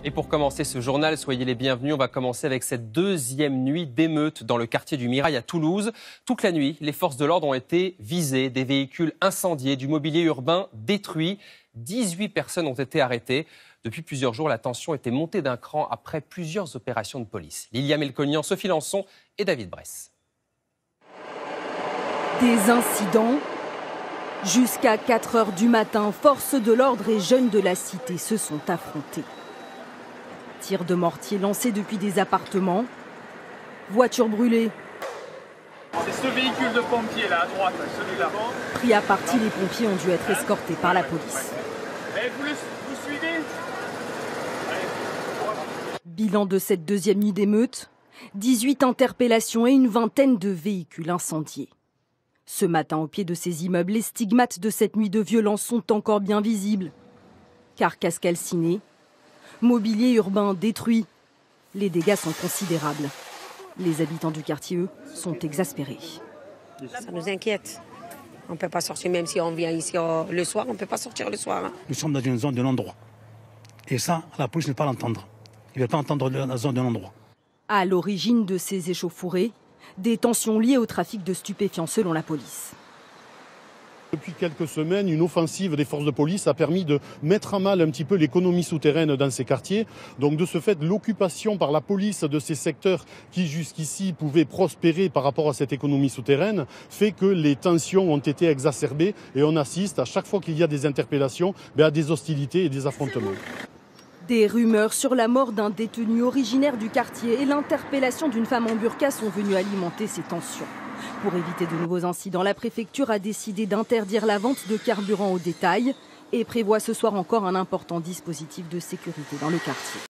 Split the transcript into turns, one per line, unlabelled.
Et pour commencer ce journal, soyez les bienvenus. On va commencer avec cette deuxième nuit d'émeute dans le quartier du Mirail à Toulouse. Toute la nuit, les forces de l'ordre ont été visées, des véhicules incendiés, du mobilier urbain détruit. 18 personnes ont été arrêtées. Depuis plusieurs jours, la tension était montée d'un cran après plusieurs opérations de police. Lilia Melconian, Sophie Lançon et David Bress.
Des incidents. Jusqu'à 4 heures du matin, forces de l'ordre et jeunes de la cité se sont affrontés. Tirs de mortier lancés depuis des appartements. Voitures brûlées.
C'est ce véhicule de pompiers là à droite, celui-là.
Pris à partie, les pompiers ont dû être escortés par la police.
Vous suivez?
Bilan de cette deuxième nuit d'émeute, 18 interpellations et une vingtaine de véhicules incendiés. Ce matin, au pied de ces immeubles, les stigmates de cette nuit de violence sont encore bien visibles. Carcasses calcinées, mobilier urbain détruit. Les dégâts sont considérables. Les habitants du quartier, eux, sont exaspérés.
Ça nous inquiète. On ne peut pas sortir, même si on vient ici le soir, on ne peut pas sortir le soir.
Nous sommes dans une zone de non-droit. Et ça, la police ne veut pas l'entendre. Ils ne veulent pas entendre la zone de non-droit.
À l'origine de ces échauffourées, des tensions liées au trafic de stupéfiants selon la police.
Depuis quelques semaines, une offensive des forces de police a permis de mettre à mal un petit peu l'économie souterraine dans ces quartiers. Donc de ce fait, l'occupation par la police de ces secteurs qui jusqu'ici pouvaient prospérer par rapport à cette économie souterraine fait que les tensions ont été exacerbées et on assiste à chaque fois qu'il y a des interpellations à des hostilités et des affrontements.
Des rumeurs sur la mort d'un détenu originaire du quartier et l'interpellation d'une femme en burqa sont venues alimenter ces tensions. Pour éviter de nouveaux incidents, la préfecture a décidé d'interdire la vente de carburant au détail et prévoit ce soir encore un important dispositif de sécurité dans le quartier.